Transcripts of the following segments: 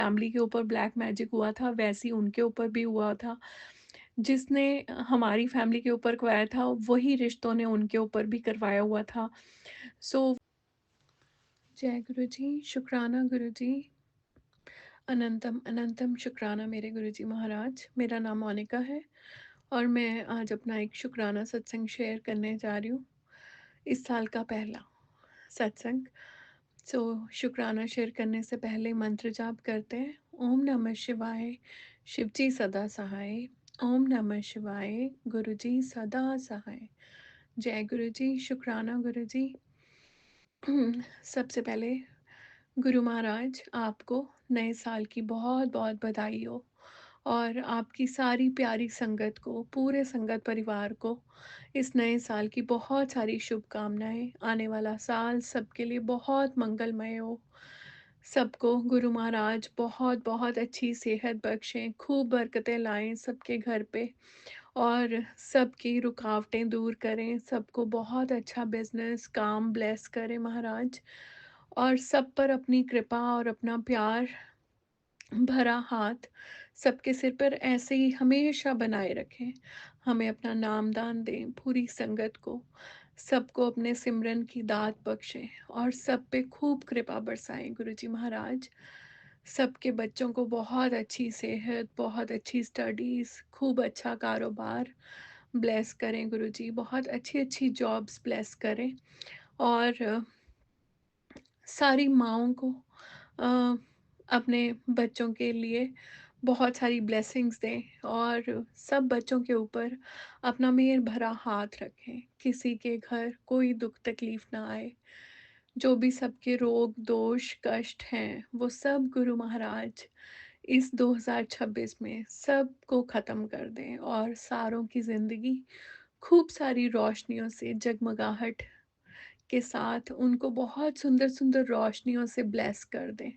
Family के ऊपर black magic हुआ था, वैसे ही उनके ऊपर भी हुआ था। जिसने हमारी फैमिली के ऊपर करवाया था, वही रिश्तों ने उनके ऊपर भी करवाया हुआ था। सो जय गुरु जी, शुक्राना गुरु जी, अनंतम अनंतम शुक्राना मेरे गुरु जी महाराज। मेरा नाम मोनिका है और मैं आज अपना एक शुक्राना सत्संग शेयर करने जा रही हूँ। इस साल का पहला सत्संग। सो शुक्राना शेयर करने से पहले मंत्र जाप करते हैं। ओम नमः शिवाय, शिव जी सदा सहाय। ओम नमः शिवाय, गुरु जी सदा सहाय। जय गुरु जी, शुक्राना गुरु जी। सबसे पहले गुरु महाराज आपको नए साल की बहुत बहुत बधाई हो और आपकी सारी प्यारी संगत को, पूरे संगत परिवार को इस नए साल की बहुत सारी शुभकामनाएं। आने वाला साल सबके लिए बहुत मंगलमय हो। सबको गुरु महाराज बहुत बहुत अच्छी सेहत बख्शें, खूब बरकतें लाएं सबके घर पे और सबकी रुकावटें दूर करें। सबको बहुत अच्छा बिजनेस काम ब्लेस करें महाराज और सब पर अपनी कृपा और अपना प्यार भरा हाथ सबके सिर पर ऐसे ही हमेशा बनाए रखें। हमें अपना नाम दान दें पूरी संगत को, सबको अपने सिमरन की दात बख्शें और सब पे खूब कृपा बरसाएं गुरु जी महाराज। सबके बच्चों को बहुत अच्छी सेहत, बहुत अच्छी स्टडीज, खूब अच्छा कारोबार ब्लेस करें गुरु जी। बहुत अच्छी अच्छी जॉब्स ब्लेस करें और सारी माँओं को अ, अपने बच्चों के लिए बहुत सारी ब्लेसिंग्स दें और सब बच्चों के ऊपर अपना मेहर भरा हाथ रखें। किसी के घर कोई दुख तकलीफ ना आए। जो भी सबके रोग दोष कष्ट हैं वो सब गुरु महाराज इस 2026 में सबको ख़त्म कर दें और सारों की ज़िंदगी खूब सारी रोशनियों से, जगमगाहट के साथ उनको बहुत सुंदर सुंदर रोशनियों से ब्लेस कर दें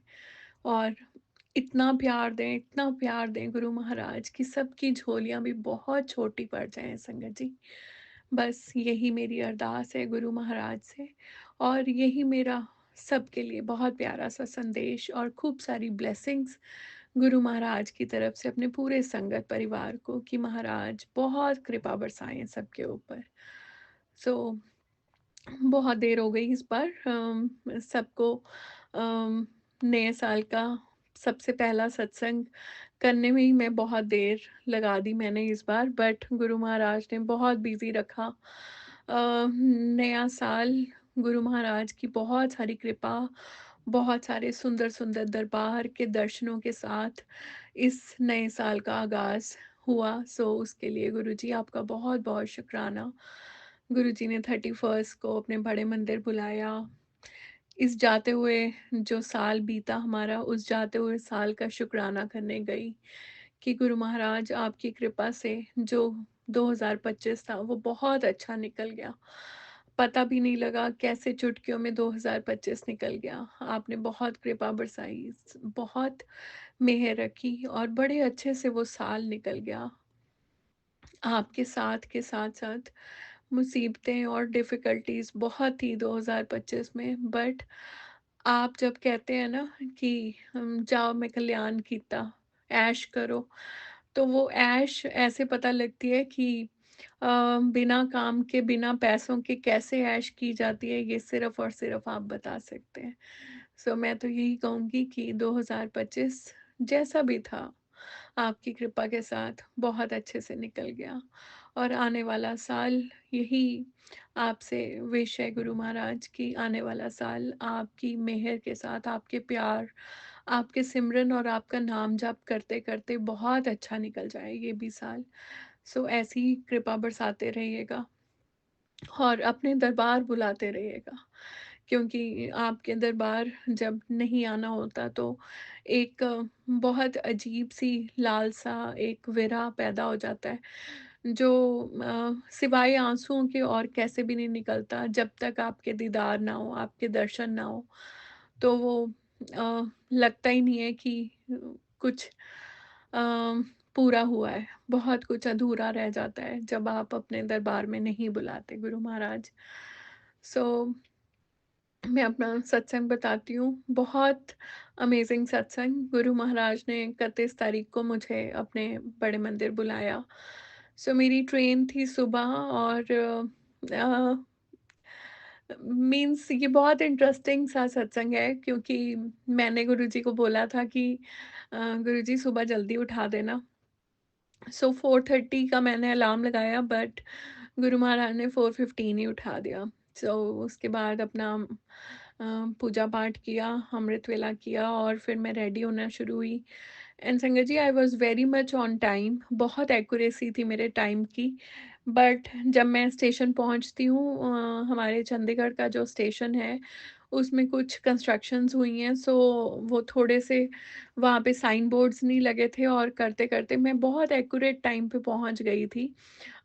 और इतना प्यार दें गुरु महाराज कि सबकी झोलियां भी बहुत छोटी पड़ जाएं संगत जी। बस यही मेरी अरदास है गुरु महाराज से और यही मेरा सबके लिए बहुत प्यारा सा संदेश और खूब सारी ब्लेसिंग्स गुरु महाराज की तरफ से अपने पूरे संगत परिवार को कि महाराज बहुत कृपा बरसाएं सबके ऊपर। सो बहुत देर हो गई इस बार सबको नए साल का सबसे पहला सत्संग करने में ही मैं बहुत देर लगा दी मैंने इस बार, बट गुरु महाराज ने बहुत बिजी रखा। नया साल गुरु महाराज की बहुत सारी कृपा, बहुत सारे सुंदर सुंदर दरबार के दर्शनों के साथ इस नए साल का आगाज हुआ। सो उसके लिए गुरु जी आपका बहुत बहुत शुक्राना। गुरु जी ने 31st को अपने बड़े मंदिर बुलाया। इस जाते हुए जो साल बीता हमारा, उस जाते हुए साल का शुक्राना करने गई कि गुरु महाराज आपकी कृपा से जो 2025 था वो बहुत अच्छा निकल गया। पता भी नहीं लगा कैसे चुटकियों में 2025 निकल गया। आपने बहुत कृपा बरसाई, बहुत मेहर रखी और बड़े अच्छे से वो साल निकल गया। आपके साथ के साथ साथ मुसीबतें और डिफ़िकल्टीज़ बहुत थी 2025 में, बट आप जब कहते हैं ना कि जाओ मैं कल्याण कीता, ऐश करो, तो वो ऐश ऐसे पता लगती है कि बिना काम के, बिना पैसों के कैसे ऐश की जाती है, ये सिर्फ़ और सिर्फ़ आप बता सकते हैं। सो मैं तो यही कहूँगी कि 2025 जैसा भी था, आपकी कृपा के साथ बहुत अच्छे से निकल गया और आने वाला साल यही आपसे विश है गुरु महाराज की आने वाला साल आपकी मेहर के साथ, आपके प्यार, आपके सिमरन और आपका नाम जाप करते करते बहुत अच्छा निकल जाए ये भी साल। सो ऐसी ही कृपा बरसाते रहिएगा और अपने दरबार बुलाते रहिएगा, क्योंकि आपके दरबार जब नहीं आना होता तो एक बहुत अजीब सी लालसा, एक विरह पैदा हो जाता है जो सिवाय आंसुओं के और कैसे भी नहीं निकलता। जब तक आपके दीदार ना हो, आपके दर्शन ना हो, तो वो लगता ही नहीं है कि कुछ पूरा हुआ है। बहुत कुछ अधूरा रह जाता है जब आप अपने दरबार में नहीं बुलाते गुरु महाराज। सो मैं अपना सत्संग बताती हूँ। बहुत अमेज़िंग सत्संग, गुरु महाराज ने 31 तारीख को मुझे अपने बड़े मंदिर बुलाया। मेरी ट्रेन थी सुबह और मीन्स ये बहुत इंटरेस्टिंग सा सत्संग है, क्योंकि मैंने गुरुजी को बोला था कि गुरुजी सुबह जल्दी उठा देना। 4:30 का मैंने अलार्म लगाया, बट गुरु महाराज ने 4:15 ही उठा दिया। उसके बाद अपना पूजा पाठ किया, अमृत वेला किया और फिर मैं रेडी होना शुरू हुई। And sangat ji, I was very much on time, बहुत एक्यूरेसी थी मेरे टाइम की। बट जब मैं स्टेशन पहुंचती हूँ, हमारे चंडीगढ़ का जो स्टेशन है उसमें कुछ कंस्ट्रक्शंस हुई हैं, वो थोड़े से वहाँ पे साइन बोर्ड्स नहीं लगे थे और करते-करते मैं बहुत एक्यूरेट टाइम पे पहुँच गई थी।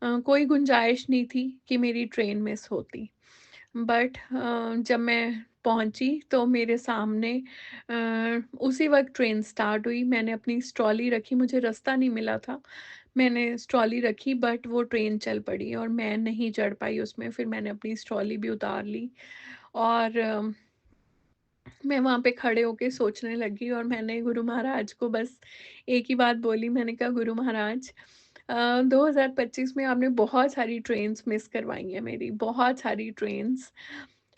कोई गुंजाइश नहीं थी कि मेरी ट्रेन मिस होती। बट जब मैं पहुँची तो मेरे सामने उसी वक़्त ट्रेन स्टार्ट हुई। मैंने अपनी ट्रॉली रखी, मुझे रास्ता नहीं मिला था। मैंने ट्रॉली रखी, बट वो ट्रेन चल पड़ी और मैं नहीं चढ़ पाई उसमें। फिर मैंने अपनी ट्रॉली भी उतार ली और मैं वहाँ पे खड़े होके सोचने लगी और मैंने गुरु महाराज को बस एक ही बात बोली। मैंने कहा, गुरु महाराज, 2025 में आपने बहुत सारी ट्रेन्स मिस करवाई हैं मेरी, बहुत सारी ट्रेन्स,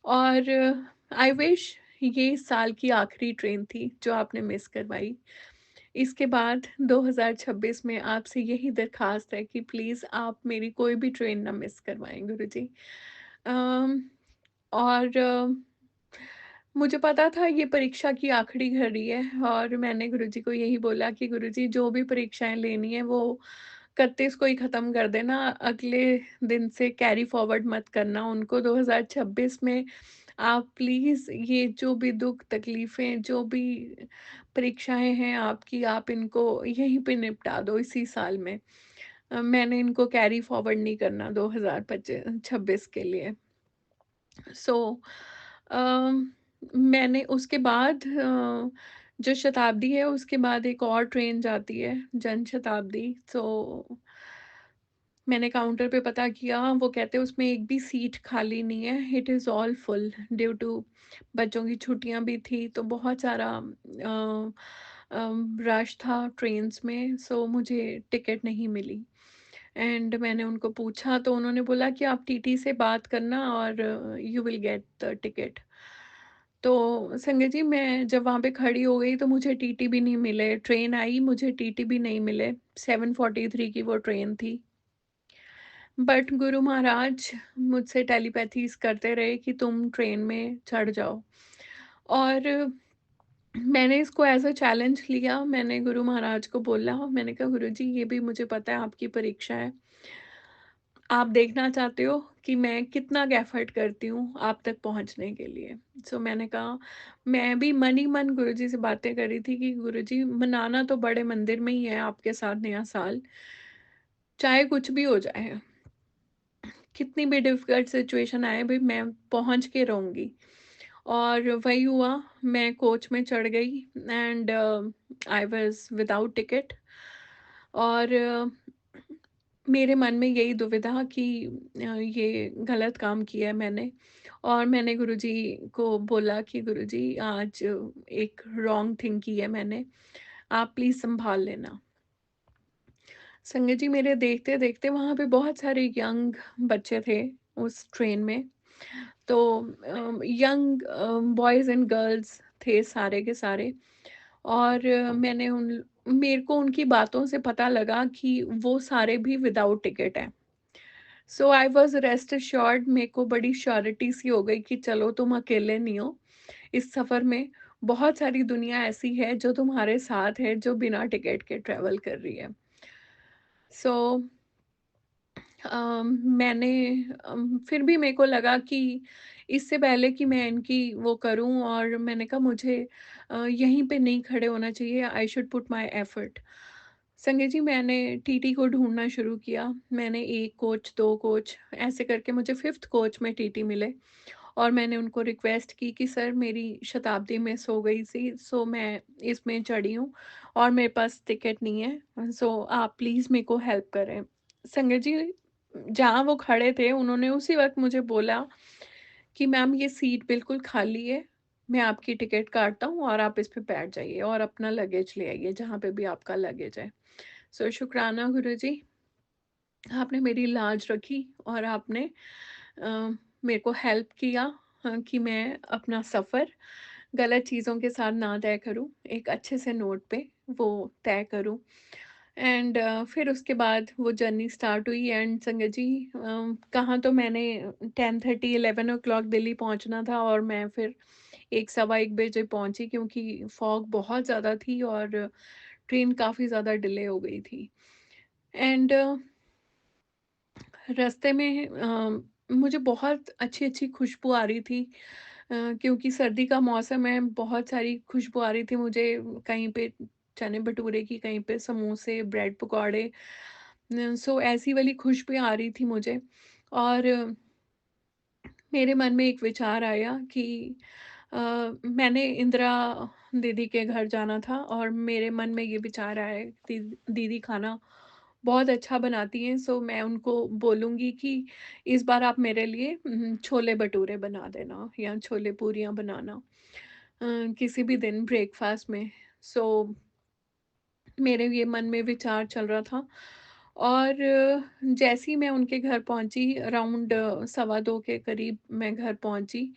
और आई विश ये इस साल की आखिरी ट्रेन थी जो आपने मिस करवाई। इसके बाद 2026 में आपसे यही दरख्वास्त है कि प्लीज़ आप मेरी कोई भी ट्रेन ना मिस करवाएँ गुरुजी। अम, और मुझे पता था ये परीक्षा की आखिरी घड़ी है और मैंने गुरुजी को यही बोला कि गुरुजी, जो भी परीक्षाएँ लेनी है वो 31 को ही ख़त्म कर देना, अगले दिन से कैरी फॉरवर्ड मत करना उनको। 2026 में आप प्लीज़ ये जो भी दुःख तकलीफ़ें, जो भी परीक्षाएँ हैं आपकी, आप इनको यहीं पे निपटा दो इसी साल में। मैंने इनको कैरी फॉरवर्ड नहीं करना 2026 के लिए। सो अम, मैंने उसके बाद जो शताब्दी है उसके बाद एक और ट्रेन जाती है, जनशताब्दी। मैंने काउंटर पे पता किया, वो कहते हैं उसमें एक भी सीट खाली नहीं है, it is all full due to बच्चों की छुट्टियां भी थी, तो बहुत सारा रश था ट्रेन्स में। मुझे टिकट नहीं मिली। एंड मैंने उनको पूछा तो उन्होंने बोला कि आप टीटी से बात करना और you will get the ticket. तो संजय जी, मैं जब वहाँ पे खड़ी हो गई तो मुझे टीटी भी नहीं मिले, ट्रेन आई, मुझे टीटी भी नहीं मिले। 7:43 की वो ट्रेन थी। बट गुरु महाराज मुझसे टेलीपैथीज़ करते रहे कि तुम ट्रेन में चढ़ जाओ, और मैंने इसको एज़ अ चैलेंज लिया। मैंने गुरु महाराज को बोला, मैंने कहा, गुरुजी, ये भी मुझे पता है आपकी परीक्षा है। आप देखना चाहते हो कि मैं कितना एफर्ट करती हूँ आप तक पहुँचने के लिए। मैंने कहा, मैं भी मन ही मन गुरुजी से बातें कर रही थी कि गुरुजी, मनाना तो बड़े मंदिर में ही है आपके साथ नया साल, चाहे कुछ भी हो जाए, कितनी भी डिफ़िकल्ट सिचुएशन आए, भई मैं पहुँच के रहूँगी। और वही हुआ, मैं कोच में चढ़ गई and I was without ticket. और मेरे मन में यही दुविधा कि ये गलत काम किया है मैंने, और मैंने गुरुजी को बोला कि गुरुजी, आज एक रॉन्ग थिंग की है मैंने, आप प्लीज़ सँभाल लेना। संगत जी, मेरे देखते-देखते वहाँ पे बहुत सारे यंग बच्चे थे उस ट्रेन में। तो यंग बॉयज़ एंड गर्ल्स थे सारे के सारे, और मेरे को उनकी बातों से पता लगा कि वो सारे भी विदाउट टिकट हैं। आई वाज़ रेस्ट एश्योर्ड, मेरे को बड़ी श्योरिटी सी हो गई कि चलो, तुम अकेले नहीं हो इस सफ़र में। बहुत सारी दुनिया ऐसी है जो तुम्हारे साथ है, जो बिना टिकट के ट्रैवल कर रही है। सो मैंने फिर भी मेरे को लगा कि इससे पहले कि मैं इनकी वो करूं, और मैंने कहा, मुझे यहीं पे नहीं खड़े होना चाहिए, I should put my effort. Sanjay ji, मैंने टीटी को ढूंढना शुरू किया। मैंने एक कोच, दो कोच, ऐसे करके मुझे फिफ्थ कोच में टीटी मिले, और मैंने उनको रिक्वेस्ट की कि सर, मेरी शताब्दी मिस हो गई थी, मैं इसमें चढ़ी हूँ और मेरे पास टिकट नहीं है, आप प्लीज़ मेरे को हेल्प करें। संजय जी, जहाँ वो खड़े थे उन्होंने उसी वक़्त मुझे बोला कि मैम ये सीट बिल्कुल खाली है, मैं आपकी टिकट काटता हूँ और आप इस पे बैठ जाइए और अपना लगेज ले आइए, जहाँ पे भी आपका लगेज है। सो शुक्राना गुरुजी, आपने मेरी लाज रखी और आपने अ, मेरे को हेल्प किया, कि मैं अपना सफ़र गलत चीज़ों के साथ ना तय करूँ, एक अच्छे से नोट पे वो तय करूँ। एंड फिर उसके बाद वो जर्नी स्टार्ट हुई एंड संगत जी, कहाँ तो मैंने 10:30 11 ओ क्लॉक दिल्ली पहुँचना था और मैं फिर 1 सवा 1 बजे पहुँची, क्योंकि फॉग बहुत ज़्यादा थी और ट्रेन काफ़ी ज़्यादा डिले हो गई थी। एंड रास्ते में मुझे बहुत अच्छी-अच्छी खुशबू आ रही थी, क्योंकि सर्दी का मौसम है, बहुत सारी खुशबू आ रही थी मुझे, कहीं पे चने भटूरे की, कहीं पे समोसे, ब्रेड पकौड़े, सो ऐसी वाली खुशबू आ रही थी मुझे। और मेरे मन में एक विचार आया कि अ, मैंने इंदिरा दीदी के घर जाना था और मेरे मन में ये विचार आया, दीदी खाना बहुत अच्छा बनाती हैं, सो मैं उनको बोलूँगी कि इस बार आप मेरे लिए छोले भटूरे बना देना या छोले पूरियाँ बनाना, किसी भी दिन ब्रेकफास्ट में। सो मेरे ये मन में विचार चल रहा था और जैसे ही मैं उनके घर पहुंची, अराउंड सवा 2 के करीब मैं घर पहुंची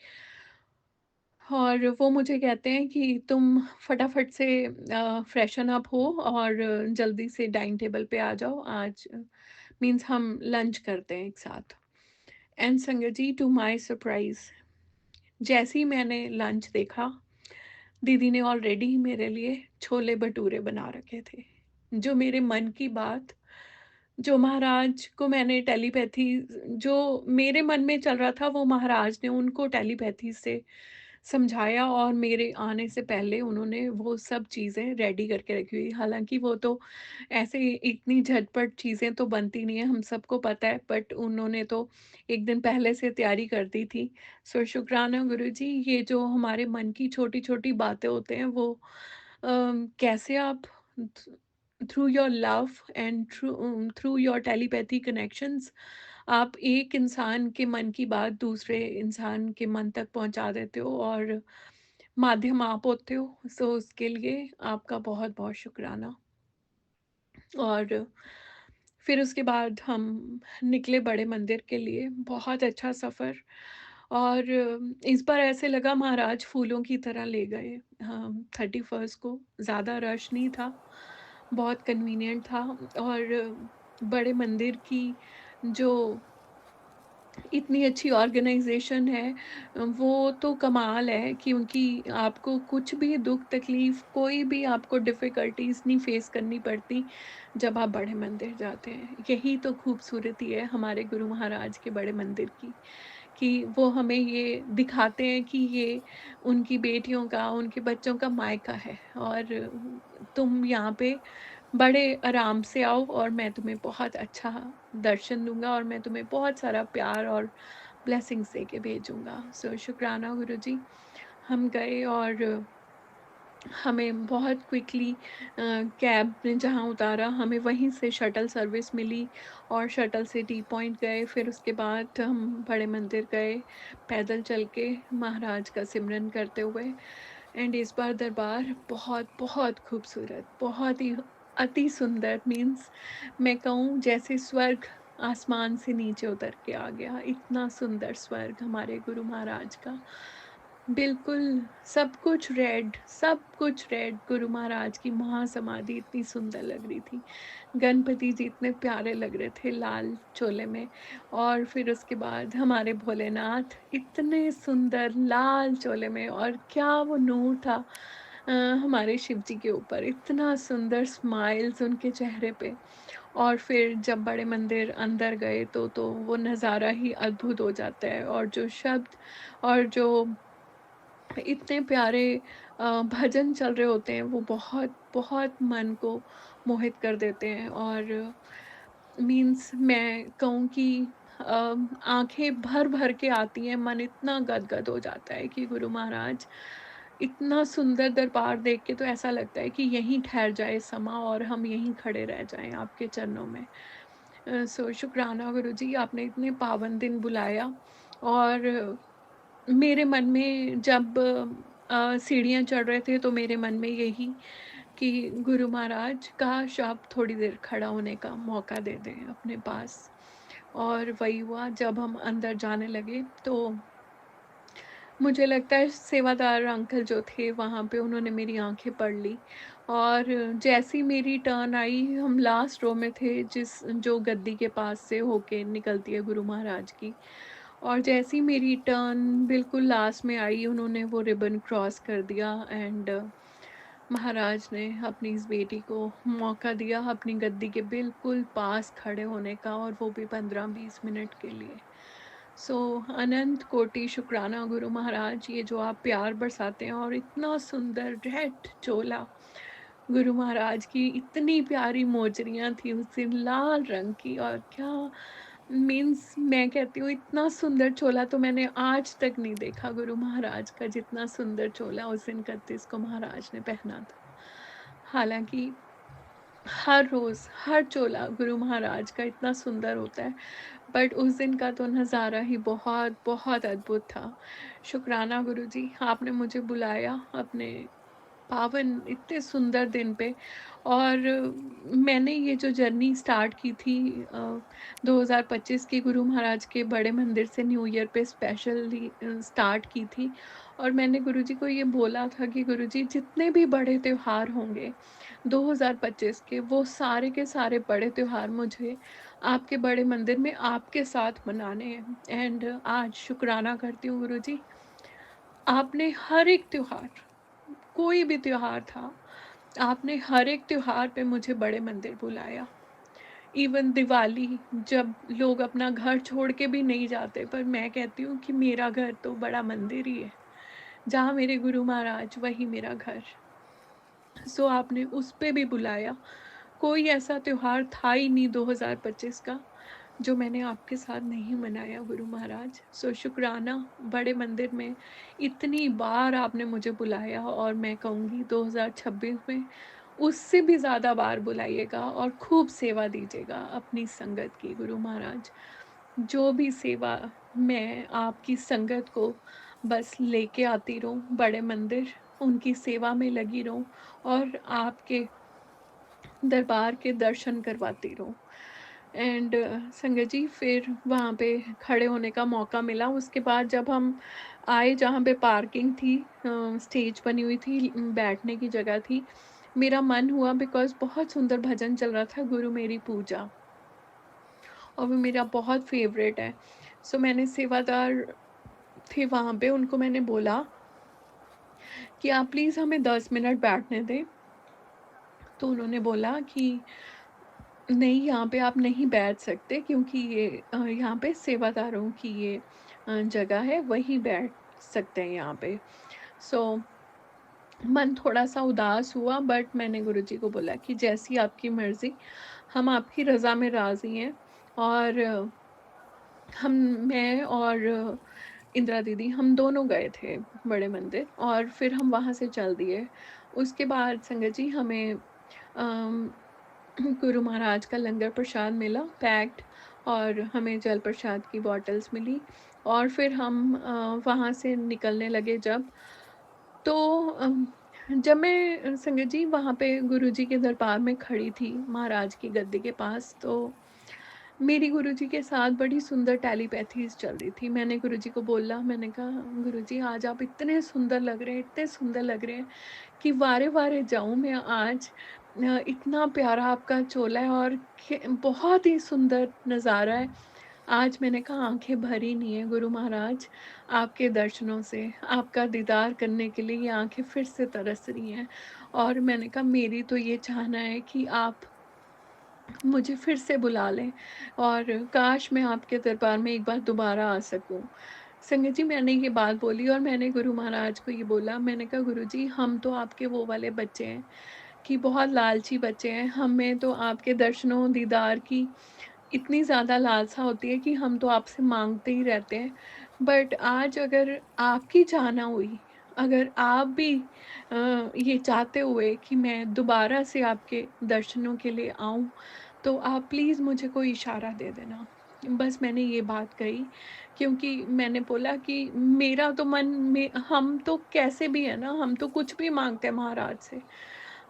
और वो मुझे कहते हैं कि तुम फटाफट से फ्रेशन अप हो और जल्दी से डाइनिंग टेबल पे आ जाओ, आज मीन्स हम लंच करते हैं एक साथ। And sangat ji, to my surprise, जैसे ही मैंने लंच देखा, दीदी ने ऑलरेडी मेरे लिए छोले भटूरे बना रखे थे। जो मेरे मन की बात, जो महाराज को मैंने टेलीपैथी, जो मेरे मन में चल रहा था, वो महाराज ने उनको टेलीपैथी से समझाया और मेरे आने से पहले उन्होंने वो सब चीज़ें रेडी करके रखी हुई। हालाँकि वो तो ऐसे इतनी झटपट चीज़ें तो बनती नहीं है, हम सबको पता है, बट उन्होंने तो 1 दिन पहले से तैयारी कर दी थी। सो शुक्राना गुरुजी, ये जो हमारे मन की छोटी-छोटी बातें होते हैं, वो कैसे आप through your love and through your telepathy connections, आप एक इंसान के मन की बात दूसरे इंसान के मन तक पहुंचा देते हो और माध्यम आप होते हो। सो उसके लिए आपका बहुत बहुत शुक्राना। और फिर उसके बाद हम निकले बड़े मंदिर के लिए, बहुत अच्छा सफ़र। और इस बार ऐसे लगा महाराज फूलों की तरह ले गए। हाँ, 31st को ज़्यादा रश नहीं था, बहुत कन्वीनिएंट था। और बड़े मंदिर की जो इतनी अच्छी ऑर्गेनाइजेशन है, वो तो कमाल है, क्योंकि आपको कुछ भी दुख तकलीफ, कोई भी आपको डिफ़िकल्टीज़ नहीं फेस करनी पड़ती जब आप बड़े मंदिर जाते हैं। यही तो खूबसूरती है हमारे गुरु महाराज के बड़े मंदिर की, कि वो हमें ये दिखाते हैं कि ये उनकी बेटियों का, उनके बच्चों का मायका है और तुम यहाँ पे बड़े आराम से आओ और मैं तुम्हें बहुत अच्छा दर्शन दूँगा और मैं तुम्हें बहुत सारा प्यार और ब्लेसिंग्स दे के भेजूँगा। सो शुक्राना गुरुजी। हम गए और हमें बहुत क्विकली कैब ने जहाँ उतारा, हमें वहीं से शटल सर्विस मिली और शटल से टी पॉइंट गए। फिर उसके बाद हम बड़े मंदिर गए, पैदल चल के महाराज का सिमरन करते हुए। एंड इस बार दरबार बहुत बहुत खूबसूरत, बहुत ही अति सुंदर, मीन्स मैं कहूँ जैसे स्वर्ग आसमान से नीचे उतर के आ गया, इतना सुंदर स्वर्ग हमारे गुरु महाराज का। बिल्कुल, सब कुछ रेड, गुरु महाराज की महासमाधि इतनी सुंदर लग रही थी। गणपति जी इतने प्यारे लग रहे थे लाल चोले में। और फिर उसके बाद हमारे भोलेनाथ इतने सुंदर लाल चोले में, और क्या वो नूर था हमारे शिव जी के ऊपर, इतना सुंदर स्माइल्स उनके चेहरे पे। और फिर जब बड़े मंदिर अंदर गए तो वो नज़ारा ही अद्भुत हो जाता है, और जो शब्द और जो इतने प्यारे भजन चल रहे होते हैं, वो बहुत बहुत मन को मोहित कर देते हैं। और मीन्स मैं कहूँ कि आंखें भर भर के आती हैं, मन इतना गदगद हो जाता है कि गुरु महाराज, इतना सुंदर दरबार देख के तो ऐसा लगता है कि यहीं ठहर जाए समा और हम यहीं खड़े रह जाएं आपके चरणों में। सो शुक्राना गुरु जी, आपने इतने पावन दिन बुलाया। और मेरे मन में जब सीढ़ियाँ चढ़ रहे थे तो मेरे मन में यही कि गुरु महाराज काश आप थोड़ी देर खड़ा होने का मौका दे दें अपने पास। और वही हुआ, जब हम अंदर जाने लगे तो मुझे लगता है सेवादार अंकल जो थे वहाँ पे उन्होंने मेरी आँखें पढ़ ली। और जैसी मेरी टर्न आई, हम लास्ट रो में थे जिस जो गद्दी के पास से होके निकलती है गुरु महाराज की। और जैसी मेरी टर्न बिल्कुल लास्ट में आई, उन्होंने वो रिबन क्रॉस कर दिया एंड महाराज ने अपनी इस बेटी को मौका दिया अपनी गद्दी के बिल्कुल पास खड़े होने का, और वो भी 15-20 मिनट के लिए। सो अनंत कोटि शुक्राना गुरु महाराज, ये जो आप प्यार बरसाते हैं और इतना सुंदर रेड चोला। गुरु महाराज की इतनी प्यारी मोजरियाँ थी उस दिन लाल रंग की, और क्या मीन्स मैं कहती हूँ इतना सुंदर चोला तो मैंने आज तक नहीं देखा गुरु महाराज का, जितना सुंदर चोला उस दिन 31 को महाराज ने पहना था। हालांकि हर रोज़ हर चोला गुरु महाराज का इतना सुंदर होता है, बट उस दिन का तो नज़ारा ही बहुत बहुत अद्भुत था। शुक्राना गुरु जी, आपने मुझे बुलाया अपने पावन इतने सुंदर दिन पे। और मैंने ये जो जर्नी स्टार्ट की थी 2025 की, गुरु महाराज के बड़े मंदिर से न्यू ईयर पे स्पेशली स्टार्ट की थी। और मैंने गुरुजी को ये बोला था कि गुरुजी जितने भी बड़े त्योहार होंगे 2025 के, वो सारे के सारे बड़े त्योहार मुझे आपके बड़े मंदिर में आपके साथ मनाने हैं। एंड आज शुक्राना करती हूँ गुरुजी, आपने हर एक त्योहार, कोई भी त्योहार था, आपने हर एक त्योहार पे मुझे बड़े मंदिर बुलाया। इवन दिवाली, जब लोग अपना घर छोड़ के भी नहीं जाते, पर मैं कहती हूँ कि मेरा घर तो बड़ा मंदिर ही है, जहाँ मेरे गुरु महाराज वही मेरा घर। सो आपने उस पे भी बुलाया। कोई ऐसा त्योहार था ही नहीं 2025 का जो मैंने आपके साथ नहीं मनाया गुरु महाराज। सो शुक्राना, बड़े मंदिर में इतनी बार आपने मुझे बुलाया, और मैं कहूँगी 2026 में उससे भी ज़्यादा बार बुलाइएगा और खूब सेवा दीजिएगा अपनी संगत की गुरु महाराज। जो भी सेवा, मैं आपकी संगत को बस लेके आती रहूँ बड़े मंदिर, उनकी सेवा में लगी रहूँ और आपके दरबार के दर्शन करवाती रहूँ। एंड संगत जी, फिर वहाँ पे खड़े होने का मौका मिला। उसके बाद जब हम आए जहाँ पे पार्किंग थी, स्टेज बनी हुई थी, बैठने की जगह थी, मेरा मन हुआ बिकॉज़ बहुत सुंदर भजन चल रहा था, गुरु मेरी पूजा, और वो मेरा बहुत फ़ेवरेट है। सो मैंने सेवादार थे वहाँ पे, उनको मैंने बोला कि आप प्लीज़ हमें 10 मिनट बैठने दें। तो उन्होंने बोला कि नहीं, यहाँ पे आप नहीं बैठ सकते क्योंकि ये यहाँ पे सेवादारों की ये जगह है, वही बैठ सकते हैं यहाँ पे। सो मन थोड़ा-सा उदास हुआ, बट मैंने गुरुजी को बोला कि जैसी आपकी मर्ज़ी, हम आपकी रज़ा में राज़ी हैं। और हम मैं और इंदिरा दीदी, हम दोनों गए थे बड़े मंदिर, और फिर हम वहाँ से चल दिए। उसके बाद संगत जी, हमें अम, गुरु महाराज का लंगर प्रसाद मिला पैक्ड, और हमें जल प्रसाद की बॉटल्स मिली। और फिर हम वहाँ से निकलने लगे जब, तो जब मैं संगत जी वहाँ पे गुरुजी के दरबार में खड़ी थी महाराज की गद्दी के पास, तो मेरी गुरुजी के साथ बड़ी सुंदर टेलीपैथीज़ चल रही थी। मैंने गुरुजी को बोला, मैंने कहा गुरुजी आज आप इतने सुंदर लग रहे हैं, इतने सुंदर लग रहे हैं कि वारे-वारे जाऊँ मैं आज। इतना प्यारा आपका चोला है और बहुत ही सुंदर नज़ारा है। आज मैंने कहा आँखें भरी नहीं है गुरु महाराज, आपके दर्शनों से, आपका दीदार करने के लिए ये आँखें फिर से तरस रही हैं। और मैंने कहा मेरी तो ये चाहना है कि आप मुझे फिर से बुला लें, और काश मैं आपके दरबार में एक बार दोबारा आ सकूं। संगत जी, मैंने ये बात बोली और मैंने गुरु महाराज को ये बोला, मैंने कहा गुरु जी, हम तो आपके वो वाले बच्चे हैं कि बहुत लालची बच्चे हैं, हमें तो आपके दर्शनों दीदार की इतनी ज़्यादा लालसा होती है कि हम तो आपसे मांगते ही रहते हैं। बट आज अगर आपकी चाहना हुई, अगर आप भी ये चाहते हुए कि मैं दोबारा से आपके दर्शनों के लिए आऊं, तो आप प्लीज़ मुझे कोई इशारा दे देना। बस मैंने ये बात कही, क्योंकि मैंने बोला कि मेरा तो मन में, हम तो कैसे भी है ना, हम तो कुछ भी माँगते हैं महाराज से।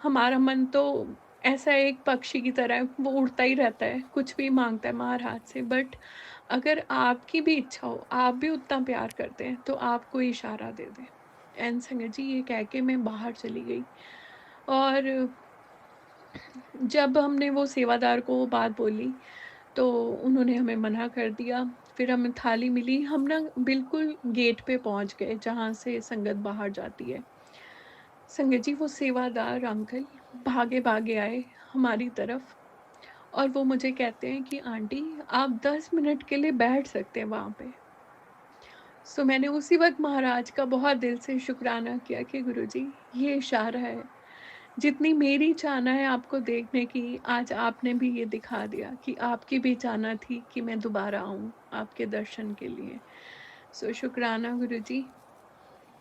हमारा मन तो ऐसा एक पक्षी की तरह है, वो उड़ता ही रहता है, कुछ भी माँगता है महाराज से। बट अगर आपकी भी इच्छा हो, आप भी उतना प्यार करते हैं, तो आप कोई इशारा दे दें। एंड संगत जी, ये कह के मैं बाहर चली गई। और जब हमने वो सेवादार को वो बात बोली, तो उन्होंने हमें मना कर दिया। फिर हमें थाली मिली, हम ना बिल्कुल गेट पे पहुँच गए जहाँ से संगत बाहर जाती है। संगत जी, वो सेवादार अंकल भागे-भागे आए हमारी तरफ, और वो मुझे कहते हैं कि आंटी, आप 10 मिनट के लिए बैठ सकते हैं वहाँ पे। सो मैंने उसी वक़्त महाराज का बहुत दिल से शुक्राना किया कि गुरुजी, ये इशारा है। जितनी मेरी चाहना है आपको देखने की, आज आपने भी ये दिखा दिया कि आपकी भी चाहना थी कि मैं दोबारा आऊँ आपके दर्शन के लिए। सो शुक्राना गुरुजी।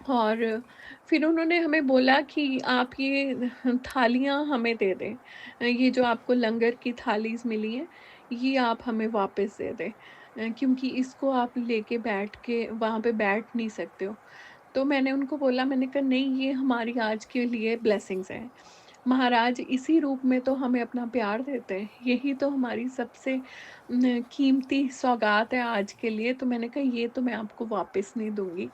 और फिर उन्होंने हमें बोला कि आप ये थालियाँ हमें दे दें। ये जो आपको लंगर की थालीज़ मिली हैं, ये आप हमें वापस दे दें। क्योंकि इसको आप लेके बैठ के वहाँ पे बैठ नहीं सकते हो। तो मैंने उनको बोला, मैंने कहा नहीं, ये हमारी आज के लिए ब्लेसिंग्स हैं। महाराज इसी रूप में तो हमें अपना प्यार देते हैं। यही तो हमारी सबसे कीमती सौगात है आज के लिए। तो मैंने कहा ये तो मैं आपको वापस नहीं दूँगी।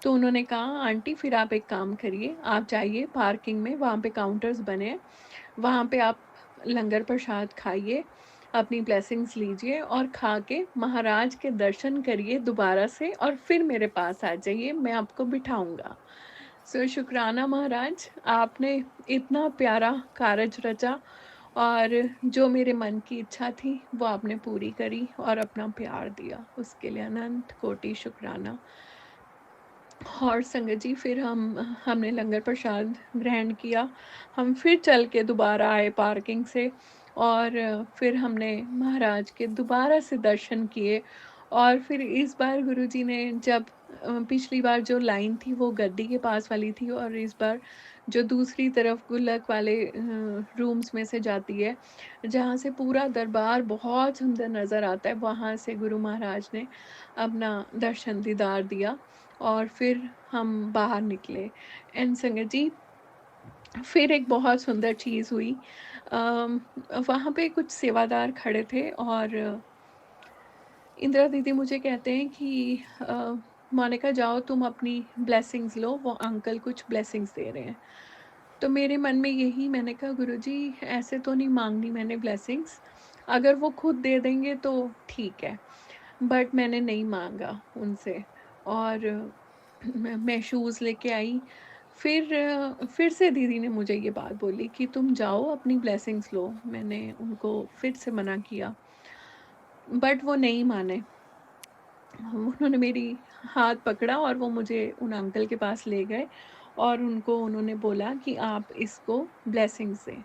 तो उन्होंने कहा, आंटी फिर आप एक काम करिए, आप जाइए पार्किंग में, वहाँ पे काउंटर्स बने हैं, वहाँ पे आप लंगर प्रसाद खाइए, अपनी ब्लेसिंग्स लीजिए और खा के महाराज के दर्शन करिए दोबारा से, और फिर मेरे पास आ जाइए, मैं आपको बिठाऊँगा। सो शुक्राना महाराज, आपने इतना प्यारा कारज रचा, और जो मेरे मन की इच्छा थी, वो आपने पूरी करी और अपना प्यार दिया। उसके लिए अनंत कोटि शुक्राना। और संगत जी, फिर हमने लंगर प्रसाद ग्रहण किया। हम फिर चल के दोबारा आए पार्किंग से, और फिर हमने महाराज के दोबारा से दर्शन किए। और फिर इस बार गुरुजी ने जब पिछली बार जो लाइन थी वो गद्दी के पास वाली थी, और इस बार जो दूसरी तरफ गुल्लक वाले रूम्स में से जाती है, जहाँ से पूरा दरबार बहुत सुंदर नज़र आता है, वहाँ से गुरु महाराज ने अपना दर्शन दीदार दिया। और फिर हम बाहर निकले। एंड संगत जी, फिर एक बहुत सुंदर चीज़ हुई। अम, वहाँ पे कुछ सेवादार खड़े थे, और इंदिरा दीदी मुझे कहते हैं कि मोनिका, जाओ तुम अपनी ब्लेसिंग्स लो, वो अंकल कुछ ब्लेसिंग्स दे रहे हैं। तो मेरे मन में यही, मैंने कहा गुरुजी, ऐसे तो नहीं मांगनी मैंने ब्लेसिंग्स, अगर वो खुद दे देंगे तो ठीक है, बट मैंने नहीं मांगा उनसे। और मैं शूज़ लेके आई। फिर से दीदी ने मुझे ये बात बोली कि तुम जाओ अपनी ब्लेसिंग्स लो। मैंने उनको फिर से मना किया, बट वो नहीं माने। उन्होंने मेरी हाथ पकड़ा और वो मुझे उन अंकल के पास ले गए, और उनको उन्होंने बोला कि आप इसको ब्लेसिंग्स दें।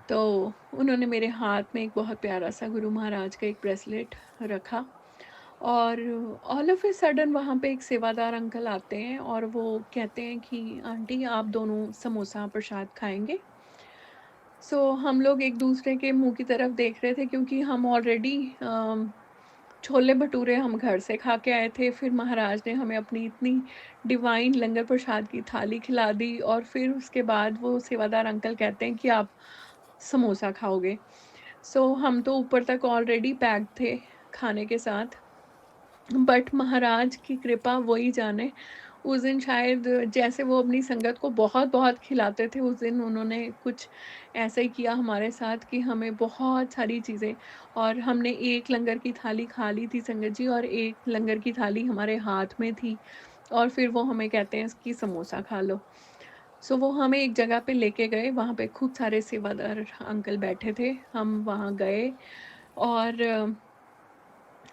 तो उन्होंने मेरे हाथ में एक बहुत प्यारा सा गुरु महाराज का एक ब्रेसलेट रखा, और ऑल ऑफ ए सडन वहाँ पे एक सेवादार अंकल आते हैं, और वो कहते हैं कि आंटी, आप दोनों समोसा प्रसाद खाएंगे। सो हम लोग एक दूसरे के मुंह की तरफ देख रहे थे, क्योंकि हम ऑलरेडी छोले भटूरे हम घर से खा के आए थे। फिर महाराज ने हमें अपनी इतनी डिवाइन लंगर प्रसाद की थाली खिला दी, और फिर उसके बाद वो सेवादार अंकल कहते हैं कि आप समोसा खाओगे। सो हम तो ऊपर तक ऑलरेडी पैक्ड थे खाने के साथ, बट महाराज की कृपा वही जाने। उस दिन शायद जैसे वो अपनी संगत को बहुत-बहुत खिलाते थे, उस दिन उन्होंने कुछ ऐसा ही किया हमारे साथ कि हमें बहुत सारी चीज़ें, और हमने एक लंगर की थाली खा ली थी संगत जी, और एक लंगर की थाली हमारे हाथ में थी, और फिर वो हमें कहते हैं कि समोसा खा लो। सो वो हमें एक जगह पे लेके गए, वहाँ पे खूब सारे सेवादार अंकल बैठे थे। हम वहाँ गए, और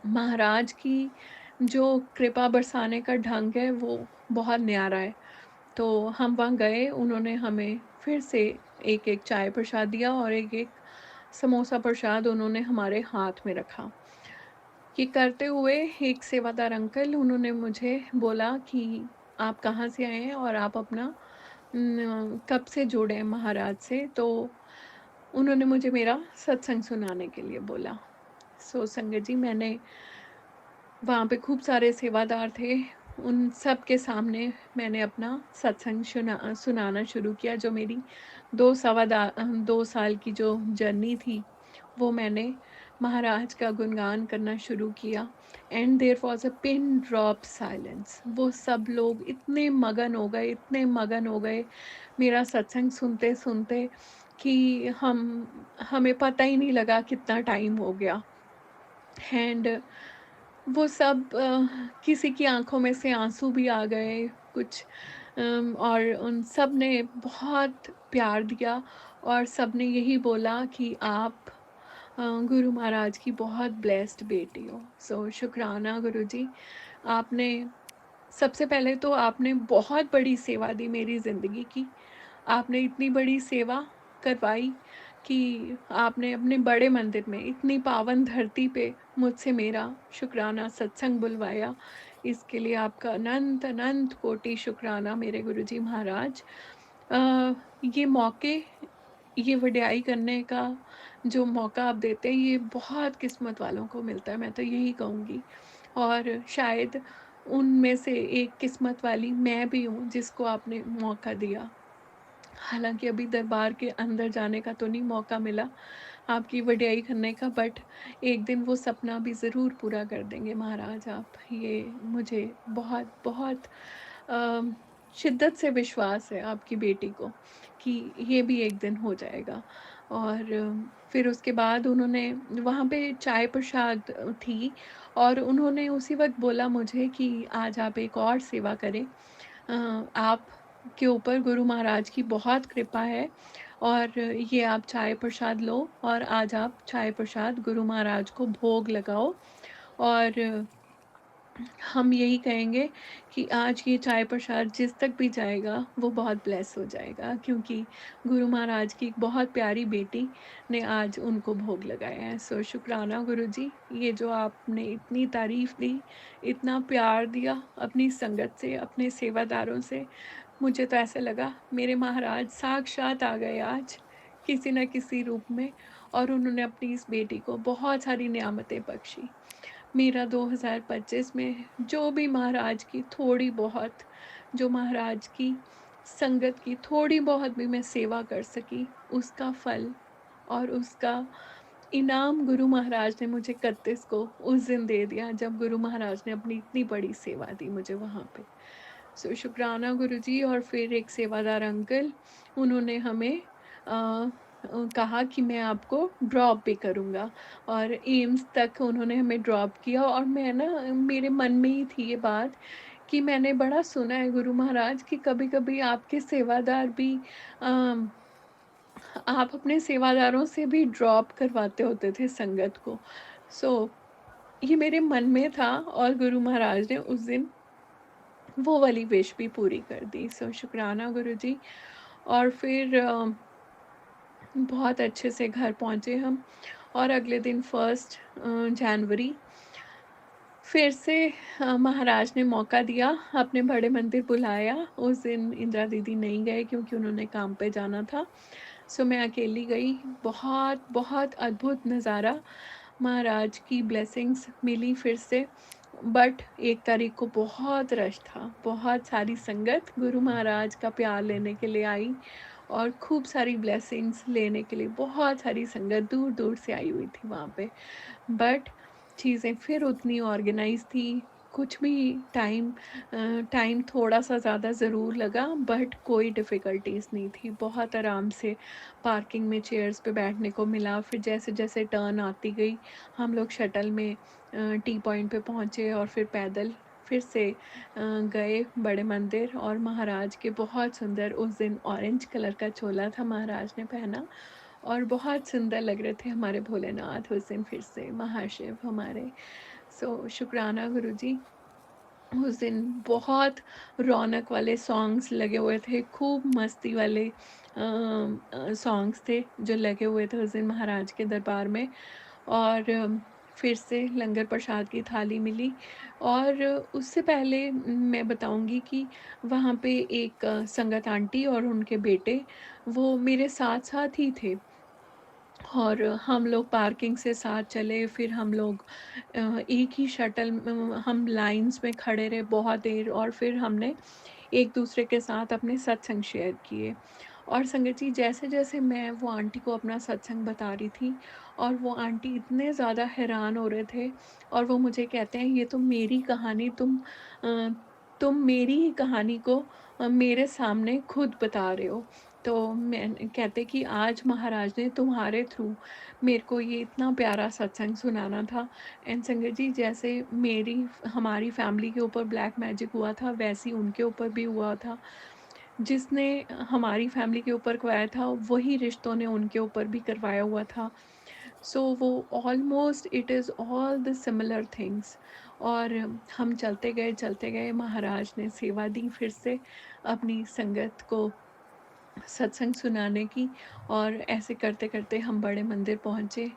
महाराज की जो कृपा बरसाने का ढंग है, वो बहुत न्यारा है। तो हम वहाँ गए, उन्होंने हमें फिर से एक-एक चाय प्रसाद दिया, और एक-एक समोसा प्रसाद उन्होंने हमारे हाथ में रखा। ये करते हुए एक सेवादार अंकल, उन्होंने मुझे बोला कि आप कहाँ से आए हैं, और आप अपना कब से जुड़े हैं महाराज से। तो उन्होंने मुझे मेरा सत्संग सुनाने के लिए बोला। सो संगत जी, मैंने वहाँ पे खूब सारे सेवादार थे, उन सब के सामने मैंने अपना सत्संग सुनाना शुरू किया। जो मेरी 2 साल की जो जर्नी थी, वो मैंने महाराज का गुणगान करना शुरू किया। And there was a pin drop silence. वो सब लोग इतने मगन हो गए, इतने मगन हो गए मेरा सत्संग सुनते-सुनते कि हमें पता ही नहीं लगा कितना टाइम हो गया। एंड वो सब किसी की आँखों में से आँसू भी आ गए कुछ, और उन सब ने बहुत प्यार दिया और सब ने यही बोला कि आप गुरु महाराज की बहुत ब्लेस्ड बेटी हो। सो शुक्राना गुरुजी, आपने सबसे पहले तो आपने बहुत बड़ी सेवा दी मेरी ज़िंदगी की। आपने इतनी बड़ी सेवा करवाई कि आपने अपने बड़े मंदिर में इतनी पावन धरती पे मुझसे मेरा शुक्राना सत्संग बुलवाया। इसके लिए आपका अनंत अनंत कोटि शुक्राना मेरे गुरुजी महाराज। अ, ये मौके, ये वडियाई करने का जो मौका आप देते हैं, ये बहुत किस्मत वालों को मिलता है, मैं तो यही कहूँगी। और शायद उनमें से एक किस्मत वाली मैं भी हूँ जिसको आपने मौका दिया। हालाँकि अभी दरबार के अंदर जाने का तो नहीं मौका मिला, आपकी वडियाई करने का, बट एक दिन वो सपना भी ज़रूर पूरा कर देंगे महाराज आप। ये मुझे बहुत-बहुत अ, शिद्दत से विश्वास है आपकी बेटी को कि ये भी एक दिन हो जाएगा। और फिर उसके बाद उन्होंने वहाँ पे चाय प्रसाद थी और उन्होंने उसी वक़्त बोला मुझे कि आज आप एक और सेवा करें। आप के ऊपर गुरु महाराज की बहुत कृपा है और ये आप चाय प्रसाद लो और आज आप चाय प्रसाद गुरु महाराज को भोग लगाओ। और हम यही कहेंगे कि आज ये चाय प्रसाद जिस तक भी जाएगा वो बहुत ब्लेस हो जाएगा, क्योंकि गुरु महाराज की एक बहुत प्यारी बेटी ने आज उनको भोग लगाया है। सो शुक्राना गुरुजी, ये जो आपने इतनी तारीफ़ दी, इतना प्यार दिया अपनी संगत से, अपने सेवादारों से, मुझे तो ऐसा लगा मेरे महाराज साक्षात आ गए आज किसी न किसी रूप में, और उन्होंने अपनी इस बेटी को बहुत सारी नियामतें बख्शी। मेरा 2025 में जो भी महाराज की थोड़ी बहुत, जो महाराज की संगत की थोड़ी बहुत भी मैं सेवा कर सकी, उसका फल और उसका इनाम गुरु महाराज ने मुझे 31 को उस दिन दे दिया जब गुरु महाराज ने अपनी इतनी बड़ी सेवा दी मुझे वहाँ पे। सो शुक्राना गुरुजी। और फिर एक सेवादार अंकल, उन्होंने हमें कहा कि मैं आपको ड्रॉप भी करूँगा, और एम्स तक उन्होंने हमें ड्रॉप किया। और मैं ना, मेरे मन में ही थी ये बात कि मैंने बड़ा सुना है गुरु महाराज कि कभी-कभी आपके सेवादार भी अ, आप अपने सेवादारों से भी ड्रॉप करवाते होते थे संगत को। सो ये मेरे मन में था और गुरु महाराज ने उस दिन वो वाली विश भी पूरी कर दी। सो शुक्राना गुरुजी। और फिर बहुत अच्छे से घर पहुँचे हम, और अगले दिन 1 जनवरी फिर से महाराज ने मौका दिया, अपने बड़े मंदिर बुलाया। उस दिन इंदिरा दीदी नहीं गए क्योंकि उन्होंने काम पे जाना था। सो मैं अकेली गई। बहुत, बहुत अद्भुत नज़ारा, महाराज की ब्लेसिंग्स मिली फिर से। बट 1 तारीख को बहुत रश था, बहुत सारी संगत गुरु महाराज का प्यार लेने के लिए आई और खूब सारी ब्लेसिंग्स लेने के लिए बहुत सारी संगत दूर-दूर से आई हुई थी वहाँ पे। बट चीज़ें फिर उतनी ऑर्गेनाइज़ थी, कुछ भी टाइम थोड़ा-सा ज़्यादा ज़रूर लगा, बट कोई डिफ़िकल्टीज़ नहीं थी। बहुत आराम से पार्किंग में चेयर्स पे बैठने को मिला। फिर जैसे-जैसे टर्न आती गई, हम लोग शटल में टी पॉइंट पे पहुँचे और फिर पैदल फिर से गए बड़े मंदिर। और महाराज के बहुत सुंदर, उस दिन ऑरेंज कलर का चोला था महाराज ने पहना और बहुत सुंदर लग रहे थे हमारे भोलेनाथ उस दिन, फिर से महाशिव हमारे। सो शुक्राना गुरुजी। उस दिन बहुत रौनक वाले सॉन्ग्स लगे हुए थे, खूब मस्ती वाले सॉन्ग्स थे जो लगे हुए थे उस दिन महाराज के दरबार में। और फिर से लंगर प्रसाद की थाली मिली। और उससे पहले मैं बताऊंगी कि वहाँ पे एक संगत आंटी और उनके बेटे वो मेरे साथ साथ ही थे। और हम लोग पार्किंग से साथ चले, फिर हम लोग एक ही शटल हम लाइन्स में खड़े रहे बहुत देर, और फिर हमने एक दूसरे के साथ अपने सत्संग शेयर किए। और संगत जी, जैसे-जैसे मैं वो आंटी को अपना सत्संग बता रही थी, और वो आंटी इतने ज़्यादा हैरान हो रहे थे, और वो मुझे कहते हैं, ये तो मेरी कहानी अ, तुम मेरी ही कहानी को मेरे सामने खुद बता रहे हो। तो मैंने कहते कि आज महाराज ने तुम्हारे थ्रू मेरे को ये इतना प्यारा सत्संग सुनाना था। एंड संगत जी, जैसे हमारी फैमिली के ऊपर ब्लैक मैजिक हुआ था, वैसे ही उनके ऊपर भी हुआ था। जिसने हमारी फैमिली के ऊपर करवाया था, वही रिश्तों ने उनके ऊपर भी करवाया हुआ था। सो वो almost it is all the similar things. और हम चलते गए, महाराज ने सेवा दी फिर से अपनी संगत को सत्संग सुनाने की। और ऐसे करते-करते हम बड़े मंदिर पहुँचे,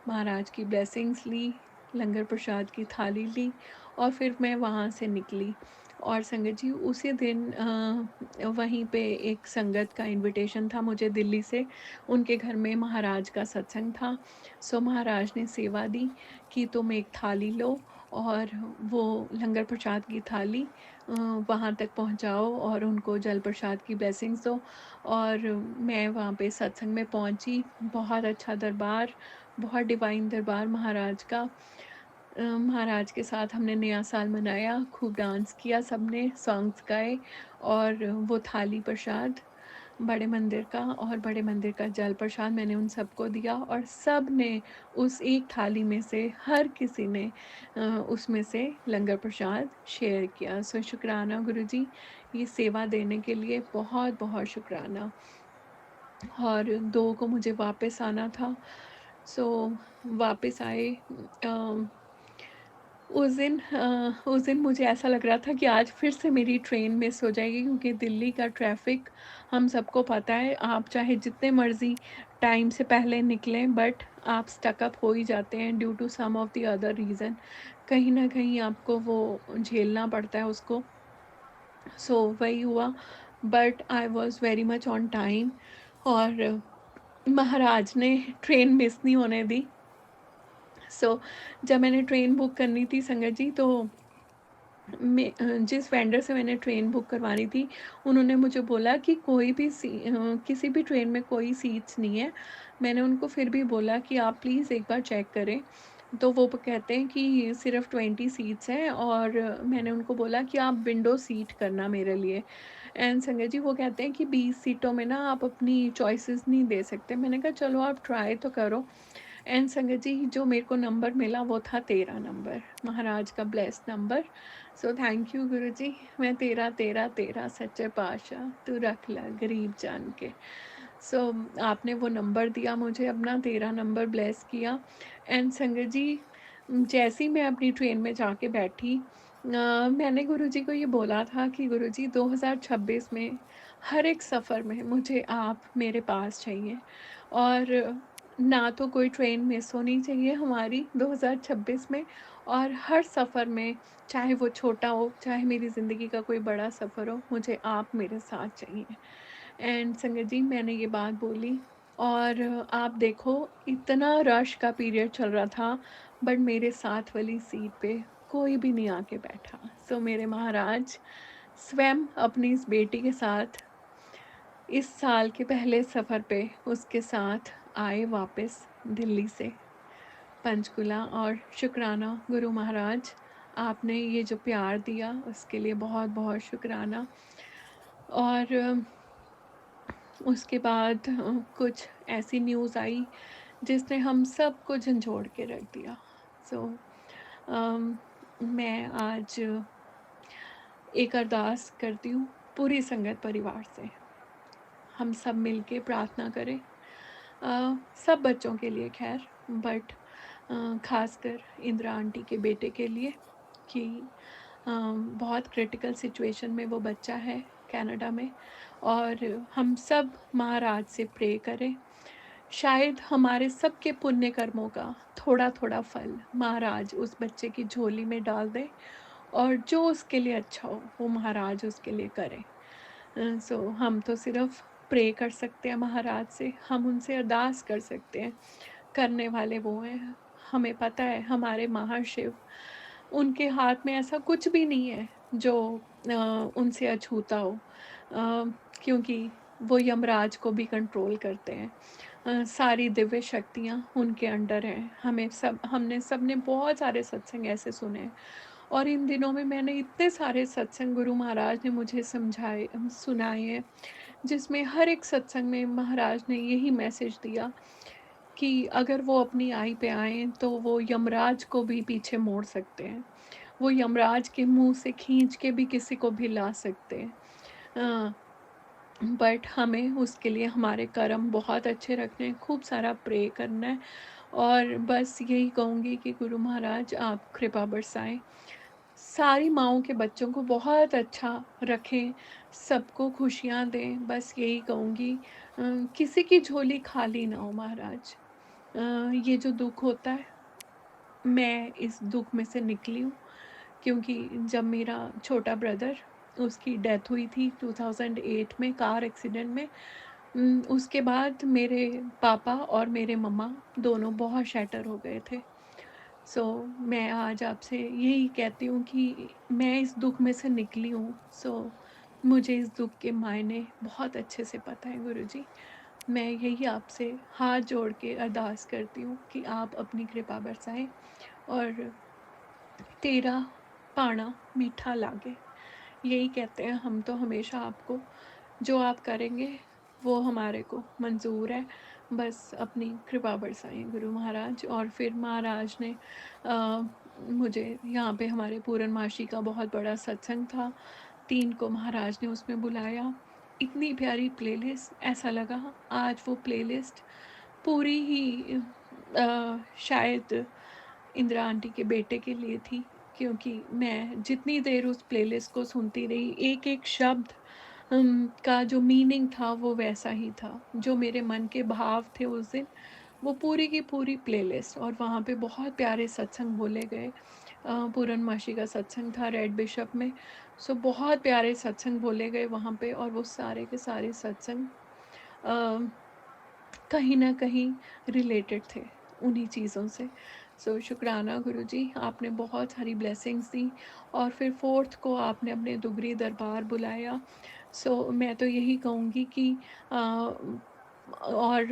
महाराज की ब्लेसिंग्स ली, लंगर प्रसाद की थाली ली, और फिर मैं वहाँ से निकली। और संगत जी, उसी दिन वहीं पे एक संगत का इनविटेशन था मुझे दिल्ली से, उनके घर में महाराज का सत्संग था। सो महाराज ने सेवा दी कि तुम एक थाली लो, और वो लंगर प्रसाद की थाली अ, वहाँ तक पहुँचाओ, और उनको जल प्रसाद की ब्लेसिंग्स दो। और मैं वहाँ पे सत्संग में पहुँची, बहुत अच्छा दरबार, बहुत डिवाइन दरबार महाराज का। महाराज के साथ हमने नया साल मनाया, खूब डांस किया सबने, सॉन्ग्स गाए, और वो थाली प्रसाद बड़े मंदिर का, और बड़े मंदिर का जल प्रसाद मैंने उन सबको दिया, और सब ने उस एक थाली में से, हर किसी ने उसमें से लंगर प्रसाद शेयर किया। सो शुक्राना गुरुजी, ये सेवा देने के लिए बहुत-बहुत शुक्राना। और 2 को मुझे वापस आना था, सो वापस आए। अ, उस दिन मुझे ऐसा लग रहा था कि आज फिर से मेरी ट्रेन मिस हो जाएगी, क्योंकि दिल्ली का ट्रैफ़िक हम सबको पता है, आप चाहे जितने मर्ज़ी टाइम से पहले निकलें, बट आप स्टक अप हो ही जाते हैं due to some of the other reason. कहीं न कहीं आपको वो झेलना पड़ता है उसको। सो वही हुआ, but I was very much on time, और महाराज ने ट्रेन मिस नहीं होने दी। सो जब मैंने ट्रेन बुक करनी थी संगत जी, तो जिस वेंडर से मैंने ट्रेन बुक करवानी थी, उन्होंने मुझे बोला कि किसी भी ट्रेन में कोई सीट्स नहीं है। मैंने उनको फिर भी बोला कि आप प्लीज़ एक बार चेक करें। तो वो कहते हैं कि सिर्फ़ 20 सीट्स हैं, और मैंने उनको बोला कि आप विंडो सीट करना मेरे लिए। एंड संगत जी, वो कहते हैं कि 20 सीटों में ना आप अपनी चॉइसेस नहीं दे सकते। मैंने कहा चलो आप ट्राई तो करो। एंड संगत जी, जो मेरे को नंबर मिला वो था 13 नंबर, महाराज का blessed number. So thank you Guruji, मैं तेरा तेरा तेरा सच्चे पातशाह, तू रख ला गरीब जान के। सो आपने वो नंबर दिया मुझे, अपना 13 नंबर ब्लेस किया। एंड संगत जी, जैसे ही मैं अपनी ट्रेन में जाके बैठी, मैंने गुरुजी को ये बोला था कि गुरुजी, 2026 में हर एक सफ़र में मुझे आप मेरे पास चाहिए, और ना तो कोई ट्रेन मिस होनी चाहिए हमारी 2026 में, और हर सफ़र में, चाहे वो छोटा हो, चाहे मेरी ज़िंदगी का कोई बड़ा सफ़र हो, मुझे आप मेरे साथ चाहिए। एंड संगत जी, मैंने ये बात बोली, और आप देखो, इतना रश का पीरियड चल रहा था, बट मेरे साथ वाली सीट पे कोई भी नहीं आके बैठा। सो मेरे महाराज स्वयं अपनी इस बेटी के साथ इस साल के पहले सफ़र पे उसके साथ आए वापस दिल्ली से पंचकुला। और शुक्राना गुरु महाराज, आपने ये जो प्यार दिया उसके लिए बहुत-बहुत शुक्राना। और उसके बाद कुछ ऐसी न्यूज़ आई जिसने हम सबको झंझोड़ के रख दिया। सो मैं आज एक अरदास करती हूँ पूरी संगत परिवार से, हम सब मिलके प्रार्थना करें, सब बच्चों के लिए खैर, बट खासकर इंदिरा आंटी के बेटे के लिए, कि बहुत क्रिटिकल सिचुएशन में वो बच्चा है कनाडा में। और हम सब महाराज से प्रे करें, शायद हमारे सबके पुण्य कर्मों का थोड़ा थोड़ा फल महाराज उस बच्चे की झोली में डाल दें, और जो उसके लिए अच्छा हो वो महाराज उसके लिए करें। सो हम तो सिर्फ प्रे कर सकते हैं महाराज से, हम उनसे अरदास कर सकते हैं। करने वाले वो हैं। हमें पता है हमारे महाशिव, उनके हाथ में ऐसा कुछ भी नहीं है जो अ, उनसे अछूता हो। क्योंकि वो यमराज को भी कंट्रोल करते हैं। सारी दिव्य शक्तियाँ उनके अंडर हैं। हमने सबने बहुत सारे सत्संग ऐसे सुने हैं, और इन दिनों में मैंने इतने सारे सत्संग गुरु महाराज ने मुझे सुनाए हैं, जिसमें हर एक सत्संग में महाराज ने यही मैसेज दिया कि अगर वो अपनी आई पे आएँ तो वो यमराज को भी पीछे मोड़ सकते हैं। वो यमराज के मुँह से खींच के भी किसी को भी ला सकते हैं। अ, बट हमें उसके लिए हमारे कर्म बहुत अच्छे रखने हैं, खूब सारा प्रे करना है, और बस यही कहूँगी कि गुरु महाराज आप कृपा बरसाएँ। सारी माँओं के बच्चों को बहुत अच्छा रखें, सबको खुशियाँ दें, बस यही कहूँगी। किसी की झोली खाली ना हो महाराज। ये जो दुःख होता है, मैं इस दुःख में से निकली हूँ, क्योंकि जब मेरा छोटा ब्रदर, उसकी डेथ हुई थी 2008 में कार एक्सीडेंट में। उसके बाद मेरे पापा और मेरे मम्मा दोनों बहुत शैटर हो गए थे। सो मैं आज आपसे यही कहती हूँ कि मैं इस दुःख में से निकली हूँ। सो मुझे इस दुःख के मायने बहुत अच्छे से पता है गुरुजी। मैं यही आपसे हाथ जोड़ के अरदास करती हूँ कि आप अपनी कृपा बरसाएँ, और तेरा पाना मीठा लागे। यही कहते हैं हम तो हमेशा आपको, जो आप करेंगे वो हमारे को मंज़ूर है। बस अपनी कृपा बरसाएँ गुरु महाराज। और फिर महाराज ने अ, मुझे यहाँ पे हमारे पूरनमासी का बहुत बड़ा सत्संग था, 3 को महाराज ने उसमें बुलाया। इतनी प्यारी प्लेलिस्ट, ऐसा लगा आज वो प्लेलिस्ट पूरी ही शायद इंदिरा आंटी के बेटे के लिए थी, क्योंकि मैं जितनी देर उस प्लेलिस्ट को सुनती रही, एक-एक शब्द का जो मीनिंग था वो वैसा ही था। जो मेरे मन के भाव थे उस दिन, वो पूरी की पूरी प्लेलिस्ट, और वहाँ पे बहुत प्यारे सत्संग बोले गए। पूरनमासी का सत्संग था रेड बिशप में। सो बहुत प्यारे सत्संग बोले गए वहाँ पे, और वो सारे के सारे सत्संग अ, कहीं न कहीं रिलेटेड थे उन्हीं चीज़ों से। सो शुक्राना गुरुजी, आपने बहुत सारी ब्लेसिंग्स दी, और फिर 4th को आपने अपने दुगरी दरबार बुलाया। सो मैं तो यही कहूँगी कि और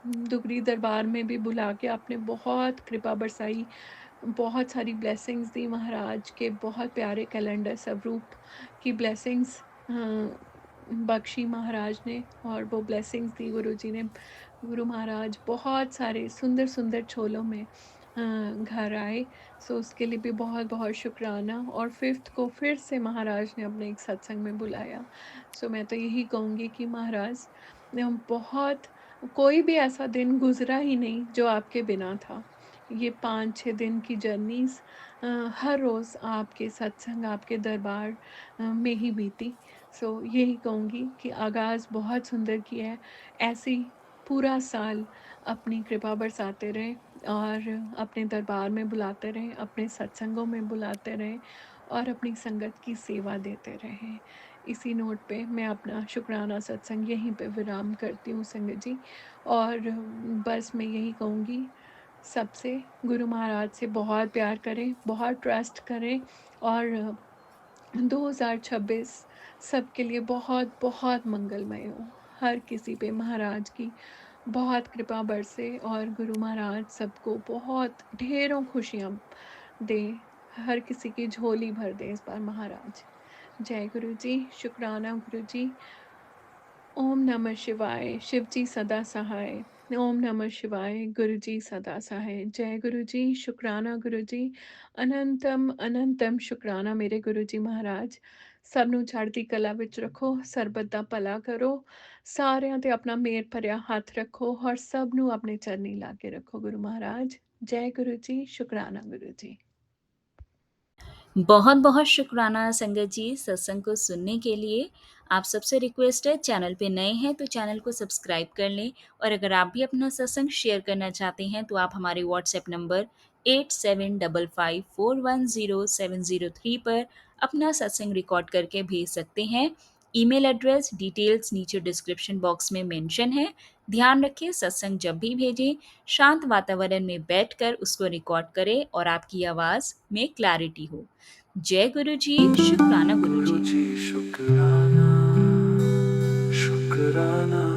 दुगरी दरबार में भी बुला के आपने बहुत कृपा बरसाई, बहुत सारी ब्लेसिंग्स दी महाराज के, बहुत प्यारे कैलेंडर स्वरूप की ब्लेसिंग्स बख्शी महाराज ने, और वो ब्लेसिंग्स दी गुरुजी ने। गुरु महाराज बहुत सारे सुंदर-सुंदर छोलों में घर आए। सो उसके लिए भी बहुत-बहुत शुक्राना, और 5th को फिर से महाराज ने अपने एक सत्संग में बुलाया। सो मैं तो यही कहूँगी कि महाराज बहुत, कोई भी ऐसा दिन गुज़रा ही नहीं जो आपके बिना था। ये 5-6 दिन की जर्नीज़ हर रोज़ आपके सत्संग, आपके दरबार में ही बीती। सो यही कहूँगी कि आगाज़ बहुत सुंदर किया है। ऐसे ही पूरा साल अपनी कृपा बरसाते रहें, और अपने दरबार में बुलाते रहें, अपने सत्संगों में बुलाते रहें, और अपनी संगत की सेवा देते रहें। इसी नोट पे मैं अपना शुक्राना सत्संग यहीं पे विराम करती हूँ संगत जी। और बस मैं यही कहूँगी सबसे, गुरु महाराज से बहुत प्यार करें, बहुत ट्रस्ट करें, और 2026 सबके लिए बहुत बहुत मंगलमय हो। हर किसी पे महाराज की बहुत कृपा बरसे, और गुरु महाराज सबको बहुत ढेरों खुशियाँ दें, हर किसी की झोली भर दें इस बार महाराज। जय गुरु जी, शुक्राना गुरु जी। ओम नमः शिवाय, शिव जी सदा सहाय। ओम नमः शिवाय, गुरु जी सदा सहाय। जय गुरु जी, शुक्राना गुरु जी। अनंतम अनंतम शुक्राना मेरे गुरु जी महाराज। सब ਨੂੰ ਚੜ੍ਹਦੀ ਕਲਾ ਵਿੱਚ ਰੱਖੋ, ਸਰਬਤ ਦਾ ਭਲਾ ਕਰੋ, ਸਾਰਿਆਂ ਤੇ ਆਪਣਾ ਮੇਰ ਭਰਿਆ ਹੱਥ ਰੱਖੋ, ਔਰ ਸਭ ਨੂੰ ਆਪਣੇ ਚਰਨੀ ਲਾ ਕੇ ਰੱਖੋ ਗੁਰੂ ਮਹਾਰਾਜ। जय गुरु जी, शुक्राना गुरु जी। बहुत बहुत शुक्राना संगत जी सत्संग को सुनने के लिए। आप सबसे रिक्वेस्ट है, चैनल पे नए हैं तो चैनल को सब्सक्राइब कर लें, और अगर आप भी अपना सत्संग शेयर करना चाहते हैं तो आप हमारे व्हाट्सएप नंबर 8755410703 पर अपना सत्संग रिकॉर्ड करके भेज सकते हैं। ईमेल एड्रेस डिटेल्स नीचे डिस्क्रिप्शन बॉक्स में मेंशन है। ध्यान रखें, सत्संग जब भी भेजें, शांत वातावरण में बैठकर उसको रिकॉर्ड करें और आपकी आवाज़ में क्लैरिटी हो। जय गुरु जी, शुक्राना गुरु गुरु जी। जी शुक्राना, शुक्राना